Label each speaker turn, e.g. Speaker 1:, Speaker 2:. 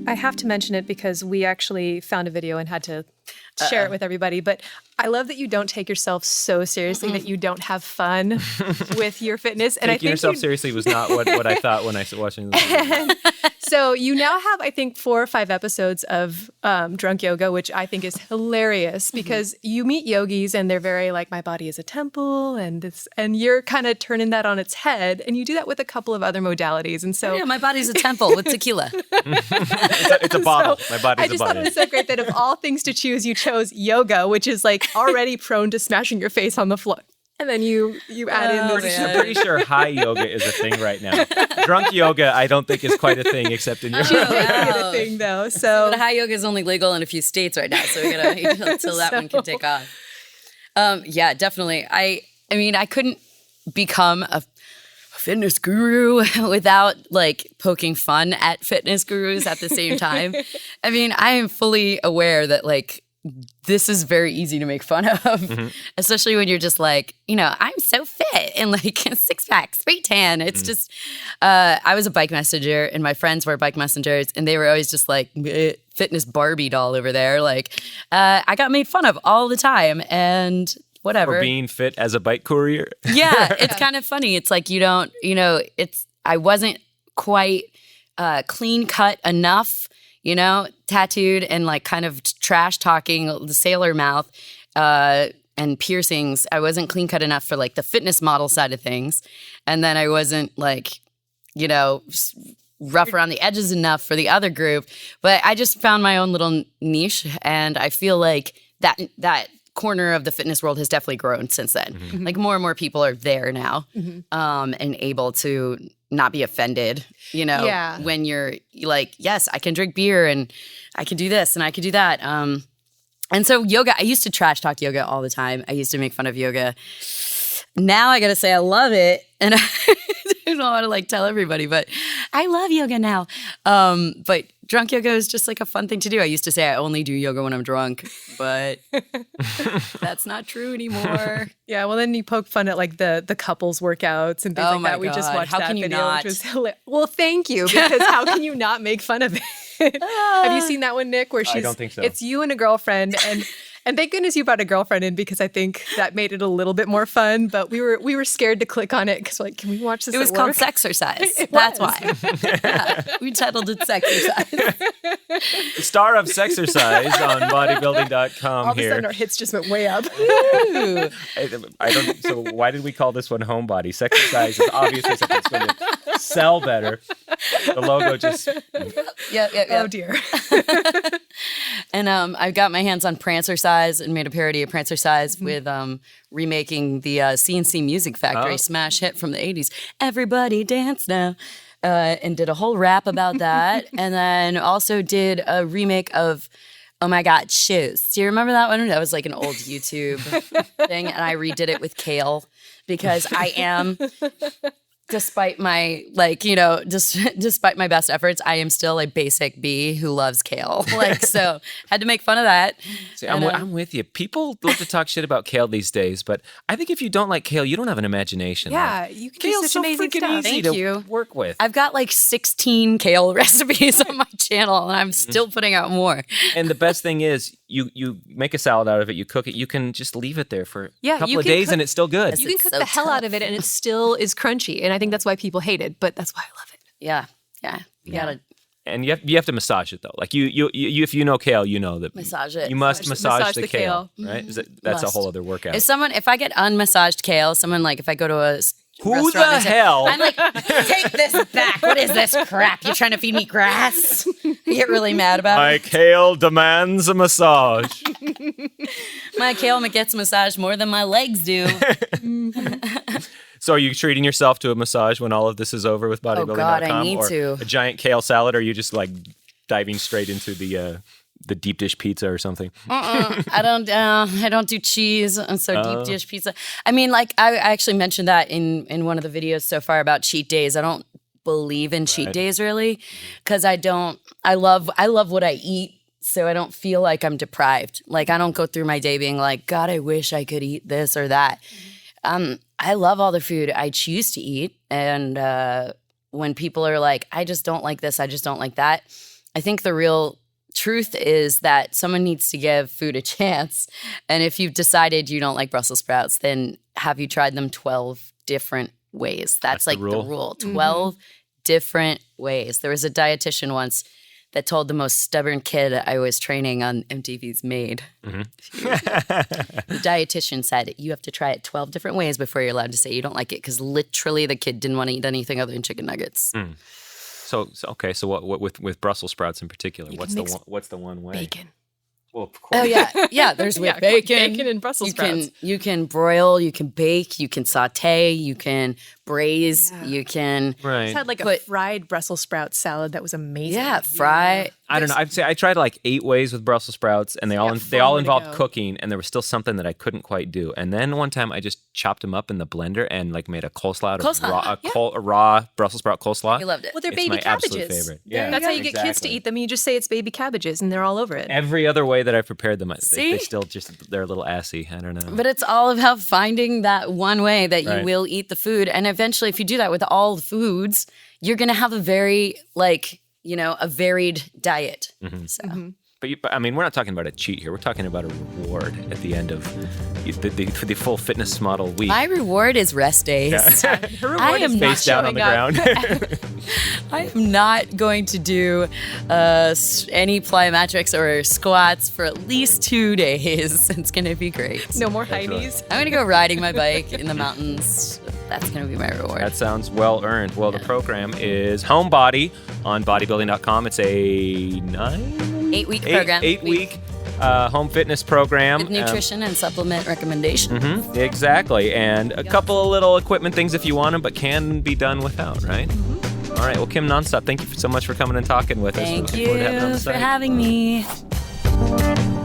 Speaker 1: I have to mention it because we actually found a video and had to share it with everybody. But I love that you don't take yourself so seriously, that you don't have fun with your fitness. And
Speaker 2: Taking yourself seriously was not what I thought when I was watching this video.
Speaker 1: So you now have, I think, 4 or 5 episodes of drunk yoga, which I think is hilarious because you meet yogis and they're very like, my body is a temple, and you're kind of turning that on its head, and you do that with a couple of other modalities. And so,
Speaker 3: my body's a temple with tequila.
Speaker 2: It's a bottle. My body's a bottle.
Speaker 1: I just thought it was so great that of all things to choose, you chose yoga, which is like already prone to smashing your face on the floor. And then you add in this.
Speaker 2: I'm pretty sure high yoga is a thing right now. Drunk yoga, I don't think is quite a thing, except in Europe.
Speaker 1: She's making it a thing, though. So
Speaker 3: But high yoga is only legal in a few states right now, so we gotta wait until that one can take off. Yeah, definitely. I mean, I couldn't become a fitness guru without like poking fun at fitness gurus at the same time. I mean, I am fully aware that like this is very easy to make fun of, especially when you're just like, I'm so fit and like 6 packs, 3 tan. It's just, I was a bike messenger and my friends were bike messengers and they were always just like, fitness Barbie doll over there. Like, I got made fun of all the time and whatever.
Speaker 2: For being fit as a bike courier.
Speaker 3: Yeah, it's kind of funny. It's like I wasn't quite clean cut enough, tattooed and like kind of trash talking the sailor mouth and piercings. I wasn't clean cut enough for like the fitness model side of things. And then I wasn't like, rough around the edges enough for the other group. But I just found my own little niche. And I feel like that corner of the fitness world has definitely grown since then. Like more and more people are there now and able to not be offended, when you're like, yes, I can drink beer and I can do this and I can do that. And so yoga, I used to trash talk yoga all the time. I used to make fun of yoga. Now I got to say I love it. And I don't want to like tell everybody, but I love yoga now. But drunk yoga is just like a fun thing to do. I used to say I only do yoga when I'm drunk, but that's not true anymore.
Speaker 1: Yeah, well, then you poke fun at like the couples workouts and things like that. We just watched
Speaker 3: how
Speaker 1: that
Speaker 3: can you
Speaker 1: video,
Speaker 3: not?
Speaker 1: which was hilarious. Well, thank you, because how can you not make fun of it? Have you seen that one, Nick? Where
Speaker 2: I don't think so.
Speaker 1: It's you and a girlfriend, and thank goodness you brought a girlfriend in because I think that made it a little bit more fun. But we were scared to click on it because like, can we watch this?
Speaker 3: It was
Speaker 1: at
Speaker 3: called
Speaker 1: work?
Speaker 3: Sexercise. That's why. Yeah, we titled it Sexercise.
Speaker 2: The star of Sexercise on Bodybuilding.com
Speaker 1: All of a
Speaker 2: here.
Speaker 1: sudden, our hits just went way up.
Speaker 3: Ooh.
Speaker 2: I don't. So why did we call this one Homebody? Sexercise is obviously something that's going to sell better. The logo just.
Speaker 3: Yep.
Speaker 1: Oh dear.
Speaker 3: And I got my hands on Prancercise and made a parody of Prancercise with remaking the CNC Music Factory smash hit from the 80s. Everybody dance now. And did a whole rap about that. And then also did a remake of Oh My God, Shoes. Do you remember that one? That was like an old YouTube thing. And I redid it with Kale because I am... Despite my, despite my best efforts, I am still a basic bee who loves kale. So had to make fun of that.
Speaker 2: See, I'm with you. People love to talk shit about kale these days, but I think if you don't like kale, you don't have an imagination.
Speaker 1: Yeah, you can do
Speaker 2: Kale's
Speaker 1: such
Speaker 2: so
Speaker 1: amazing
Speaker 2: freaking
Speaker 1: stuff.
Speaker 2: easy
Speaker 3: Thank
Speaker 2: to
Speaker 3: you.
Speaker 2: work with.
Speaker 3: I've got like 16 kale recipes on my channel, and I'm still putting out more.
Speaker 2: And the best thing is, you make a salad out of it, you cook it, you can just leave it there for a couple
Speaker 1: you
Speaker 2: of
Speaker 1: can
Speaker 2: days
Speaker 1: cook-
Speaker 2: and it's still good.
Speaker 1: You can
Speaker 3: It's
Speaker 1: cook
Speaker 3: so
Speaker 1: the hell out
Speaker 3: tough.
Speaker 1: of it, and it still is crunchy. And I think that's why people hate it, but that's why I love it.
Speaker 3: Yeah. You gotta
Speaker 2: And you have to massage it though. Like you if you know kale, you know that
Speaker 3: massage it.
Speaker 2: you must massage the kale,
Speaker 1: kale.
Speaker 2: right? That's a
Speaker 3: Must.
Speaker 2: whole other workout.
Speaker 3: If I get unmassaged kale, someone like if I go to a
Speaker 2: Who
Speaker 3: restaurant
Speaker 2: the
Speaker 3: and say,
Speaker 2: hell?
Speaker 3: I'm like, take this back. What is this crap? You're trying to feed me grass? I get really mad about
Speaker 2: My
Speaker 3: it.
Speaker 2: kale demands a massage.
Speaker 3: My kale gets massaged more than my legs do.
Speaker 2: So are you treating yourself to a massage when all of this is over with Bodybuilding.com?
Speaker 3: Oh, God, I need
Speaker 2: or
Speaker 3: to.
Speaker 2: A giant kale salad, or are you just like diving straight into the deep dish pizza or something?
Speaker 3: I don't do cheese, and so deep dish pizza. I mean, like I actually mentioned that in one of the videos so far about cheat days. I don't believe in cheat days really, because I love what I eat, so I don't feel like I'm deprived. Like I don't go through my day being like, God, I wish I could eat this or that. I love all the food I choose to eat, and when people are like, I just don't like this, I just don't like that, I think the real truth is that someone needs to give food a chance. And if you've decided you don't like Brussels sprouts, then have you tried them 12 different ways? That's like the rule. 12 different ways. There was a dietitian once that told the most stubborn kid I was training on MTV's Made. The dietitian said, you have to try it 12 different ways before you're allowed to say you don't like it, because literally the kid didn't want to eat anything other than chicken nuggets.
Speaker 2: So what with Brussels sprouts in particular? What's the one way?
Speaker 1: Bacon.
Speaker 2: Well, of course.
Speaker 3: Oh yeah. There's with bacon.
Speaker 1: Bacon and Brussels sprouts.
Speaker 3: You can broil, you can bake, you can saute, you can braise, you can.
Speaker 2: Right.
Speaker 1: I just had like a fried Brussels sprout salad that was amazing.
Speaker 3: Yeah, fry.
Speaker 2: I don't know. I'd say I tried like 8 ways with Brussels sprouts, and they all involved cooking, and there was still something that I couldn't quite do. And then one time I just chopped them up in the blender and like made a coleslaw out of raw Brussels sprout coleslaw.
Speaker 3: I loved it.
Speaker 1: Well, they're
Speaker 2: It's
Speaker 1: baby
Speaker 2: my absolute
Speaker 1: cabbages.
Speaker 2: favorite. Yeah,
Speaker 1: That's how you get kids to eat them. You just say it's baby cabbages, and they're all over it.
Speaker 2: Every other way that I prepared them, they
Speaker 3: See?
Speaker 2: still they're a little assy. I don't know.
Speaker 3: But it's all about finding that one way that you will eat the food. And eventually, if you do that with all the foods, you're going to have a very, a varied diet. So.
Speaker 2: But I mean, we're not talking about a cheat here. We're talking about a reward at the end of the full fitness model week.
Speaker 3: My reward is rest days.
Speaker 1: Her reward
Speaker 3: I
Speaker 1: is
Speaker 3: am
Speaker 1: not
Speaker 2: Face down on the
Speaker 1: showing up.
Speaker 2: ground.
Speaker 3: I am not going to do any plyometrics or squats for at least 2 days. It's going to be great.
Speaker 1: No more high knees.
Speaker 3: I'm going to go riding my bike in the mountains. That's going to be my reward.
Speaker 2: That sounds well earned. Well, the program is Homebody on Bodybuilding.com. It's a
Speaker 3: 8-week program.
Speaker 2: 8-week home fitness program.
Speaker 3: With nutrition and supplement recommendations.
Speaker 2: Exactly. And a couple of little equipment things if you want them, but can be done without, right? All right. Well, Kym Nonstop, thank you so much for coming and talking with us.
Speaker 3: Thank
Speaker 2: Looking forward to having you on
Speaker 3: you
Speaker 2: the
Speaker 3: for
Speaker 2: site.
Speaker 3: having me.